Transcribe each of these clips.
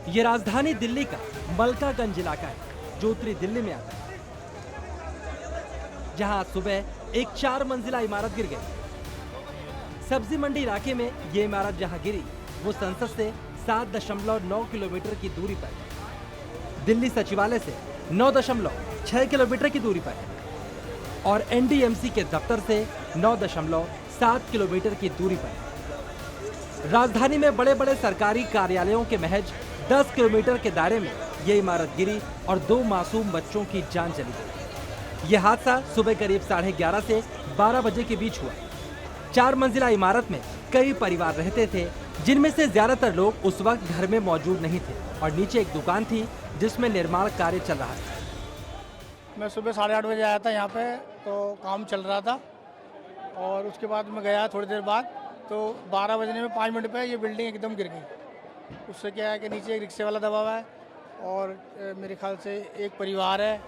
ये राजधानी दिल्ली का मलकागंज इलाका है जो उत्तरी दिल्ली में आता है, जहां आज सुबह एक 4 मंजिला इमारत गिर गई। सब्जी मंडी इलाके में ये इमारत जहां गिरी वो संसद से 7.9 किलोमीटर की दूरी पर है, दिल्ली सचिवालय से 9.6 किलोमीटर की दूरी पर है और एनडीएमसी के दफ्तर से 9.7 किलोमीटर की दूरी पर है। राजधानी में बड़े बड़े सरकारी कार्यालयों के महज 10 किलोमीटर के दायरे में ये इमारत गिरी और 2 मासूम बच्चों की जान चली गई। यह हादसा सुबह करीब 11:30 से 12 बजे के बीच हुआ। 4 मंजिला इमारत में कई परिवार रहते थे, जिनमें से ज्यादातर लोग उस वक्त घर में मौजूद नहीं थे और नीचे एक दुकान थी जिसमें निर्माण कार्य चल रहा था। मैं सुबह 8:30 बजे आया था यहाँ पे, तो काम चल रहा था और उसके बाद मैं गया थोड़ी देर बाद, तो 12 बजने में 5 मिनट पे ये बिल्डिंग एकदम गिर गई। उससे क्या है कि नीचे एक रिक्शे वाला दबा हुआ है और मेरे ख्याल से एक परिवार है।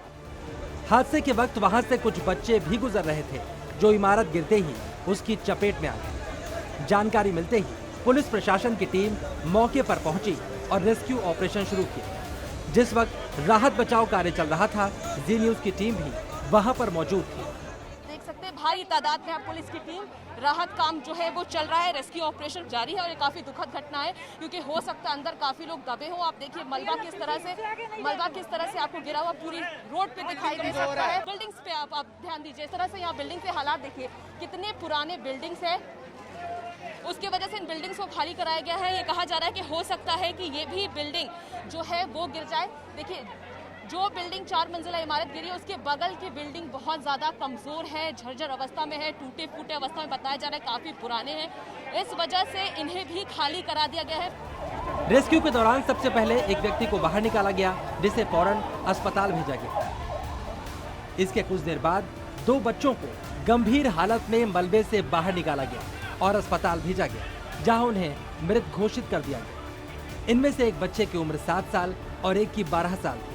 हादसे के वक्त वहां से कुछ बच्चे भी गुजर रहे थे जो इमारत गिरते ही उसकी चपेट में आ गए। जानकारी मिलते ही पुलिस प्रशासन की टीम मौके पर पहुंची और रेस्क्यू ऑपरेशन शुरू किया। जिस वक्त राहत बचाव कार्य चल रहा था, जी न्यूज की टीम भी वहां पर मौजूद थी। देख सकते हैं भारी तादाद में पुलिस की टीम, राहत काम जो है वो चल रहा है, रेस्क्यू ऑपरेशन जारी है और ये काफी दुखद घटना है क्योंकि हो सकता है अंदर काफी लोग दबे हो। आप देखिए मलबा किस तरह से आपको गिरा हुआ पूरी रोड पे दिखाई दे सकता है। बिल्डिंग्स पे आप ध्यान दीजिए, इस तरह से यहाँ बिल्डिंग के हालात देखिए, कितने पुराने बिल्डिंग्स है, उसके वजह से इन बिल्डिंग्स को खाली कराया गया है। ये कहा जा रहा है कि हो सकता है कि ये भी बिल्डिंग जो है वो गिर जाए। देखिए जो बिल्डिंग 4 मंजिला इमारत गिरी है उसके बगल की बिल्डिंग बहुत ज्यादा कमजोर है, झरझर अवस्था में है, टूटे फूटे अवस्था में बताया जा रहा है, काफी पुराने हैं। इस वजह से इन्हें भी खाली करा दिया गया है। रेस्क्यू के दौरान सबसे पहले एक व्यक्ति को बाहर निकाला गया, जिसे फौरन अस्पताल भेजा गया। इसके कुछ देर बाद 2 बच्चों को गंभीर हालत में मलबे से बाहर निकाला गया और अस्पताल भेजा गया, जहां उन्हें मृत घोषित कर दिया गया। इनमें से एक बच्चे की उम्र 7 साल और एक की 12 साल थी।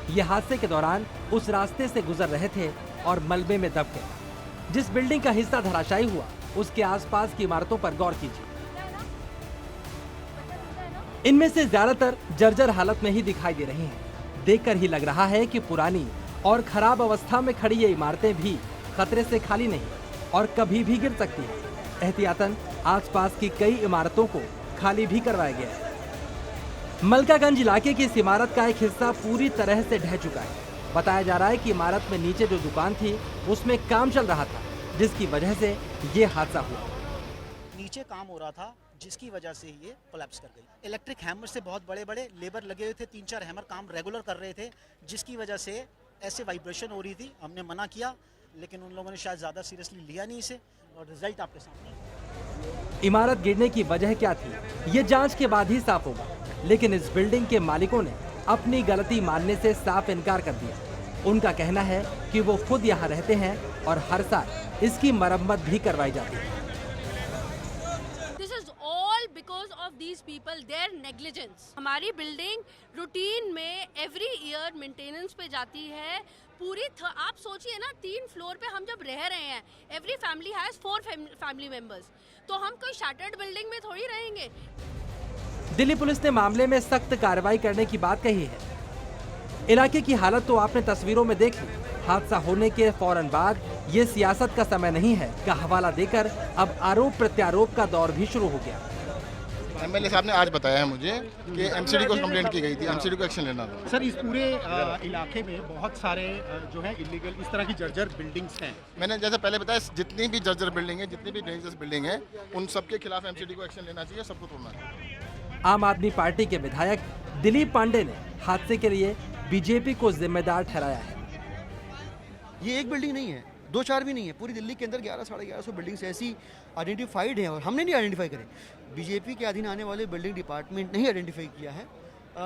ये हादसे के दौरान उस रास्ते से गुजर रहे थे और मलबे में दब गए। जिस बिल्डिंग का हिस्सा धराशायी हुआ उसके आसपास की इमारतों पर गौर कीजिए। इनमें से ज्यादातर जर्जर हालत में ही दिखाई दे रही हैं। देखकर ही लग रहा है कि पुरानी और खराब अवस्था में खड़ी ये इमारतें भी खतरे से खाली नहीं और कभी भी गिर सकती हैं। एहतियातन आसपास की कई इमारतों को खाली भी करवाया गया है। मलकागंज इलाके की इस इमारत का एक हिस्सा पूरी तरह से ढह चुका है। बताया जा रहा है कि इमारत में नीचे जो दुकान थी उसमें काम चल रहा था, जिसकी वजह से ये हादसा हुआ। नीचे काम हो रहा था जिसकी वजह से ये कोलैप्स कर गई। इलेक्ट्रिक हैमर से बहुत बड़े बड़े लेबर लगे हुए थे, 3-4 हैमर काम रेगुलर कर रहे थे, जिसकी वजह से ऐसे वाइब्रेशन हो रही थी। हमने मना किया लेकिन उन लोगों ने शायद ज़्यादा सीरियसली लिया नहीं इसे और रिजल्ट आपके सामने। इमारत गिरने की वजह क्या थी ये जांच के बाद ही साफ होगा, लेकिन इस बिल्डिंग के मालिकों ने अपनी गलती मानने से साफ इनकार कर दिया। उनका कहना है कि वो खुद यहाँ रहते हैं और हर साल इसकी मरम्मत भी करवाई जाती है। This is all because of these people, their negligence. हमारी बिल्डिंग रूटीन में एवरी ईयर मेंटेनेंस पे जाती है। आप सोचिए ना, 3 फ्लोर पे हम जब रह रहे हैं, every family has 4 family members, तो हम कोई शैटर्ड बिल्डिंग में थोड़ी रहेंगे। दिल्ली पुलिस ने मामले में सख्त कार्रवाई करने की बात कही है। इलाके की हालत तो आपने तस्वीरों में देख ली। हादसा होने के फौरन बाद ये सियासत का समय नहीं है का हवाला देकर अब आरोप प्रत्यारोप का दौर भी शुरू हो गया। एमएलए साहब ने आज बताया है मुझे कि एमसीडी को कंप्लेंट की गई थी, एमसीडी को एक्शन लेना था। सर, इस पूरे इलाके में बहुत सारे जो है इलीगल इस तरह की जर्जर बिल्डिंग्स हैं। मैंने जैसे पहले बताया, जितनी भी जर्जर बिल्डिंग है, जितनी भी डेंजरस बिल्डिंग है, उन सबके खिलाफ एमसीडी को एक्शन लेना चाहिए, सबको तोड़ना चाहिए। आम आदमी पार्टी के विधायक दिलीप पांडे ने हादसे के लिए बीजेपी को जिम्मेदार ठहराया है। ये एक बिल्डिंग नहीं है, 2-4 भी नहीं है, पूरी दिल्ली के अंदर 1100-1150 बिल्डिंग्स ऐसी आइडेंटिफाइड हैं और हमने नहीं आइडेंटिफाई करे। बीजेपी के अधीन आने वाले बिल्डिंग डिपार्टमेंट ने ही आइडेंटिफाई किया है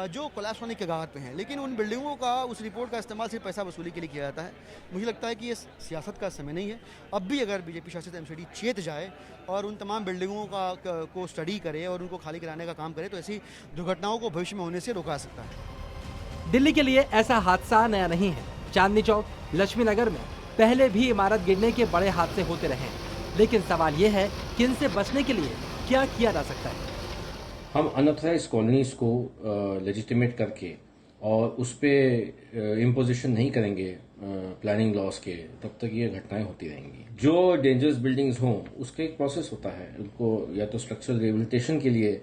जो कोलैप्स होने के कगार पे हैं, लेकिन उन बिल्डिंगों का, उस रिपोर्ट का इस्तेमाल सिर्फ पैसा वसूली के लिए किया जाता है। मुझे लगता है कि ये सियासत का समय नहीं है। अब भी अगर बीजेपी शासित एमसीडी चेत जाए और उन तमाम बिल्डिंगों को स्टडी करे और उनको खाली कराने का काम करे तो ऐसी दुर्घटनाओं को भविष्य में होने से रोका सकता है। दिल्ली के लिए ऐसा हादसा नया नहीं है। चांदनी चौक, लक्ष्मी नगर में पहले भी इमारत गिरने के बड़े हादसे होते रहे, लेकिन सवाल ये है कि इनसे बचने के लिए क्या किया जा सकता है। हम अनऑथराइज कॉलोनीज को लेजिटिमेट करके और उस पर इम्पोजिशन नहीं करेंगे प्लानिंग लॉस के, तब तक ये घटनाएं होती रहेंगी। जो डेंजरस बिल्डिंग्स हों उसका एक प्रोसेस होता है, उनको या तो स्ट्रक्चरल रिहेबिलिटेशन के लिए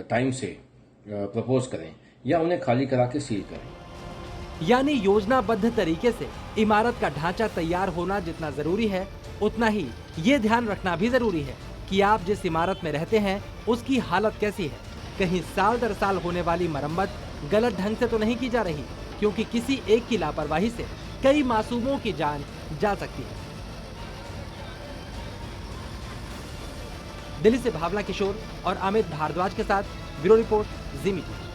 टाइम से प्रपोज करें या उन्हें खाली करा के सील करें। यानी योजनाबद्ध तरीके से इमारत का ढांचा तैयार होना जितना जरूरी है, उतना ही ये ध्यान रखना भी जरूरी है कि आप जिस इमारत में रहते हैं उसकी हालत कैसी है। कहीं साल दर साल होने वाली मरम्मत गलत ढंग से तो नहीं की जा रही, क्योंकि किसी एक की लापरवाही से कई मासूमों की जान जा सकती है। दिल्ली से भावना किशोर और अमित भारद्वाज के साथ ब्यूरो रिपोर्ट, जी मीडिया।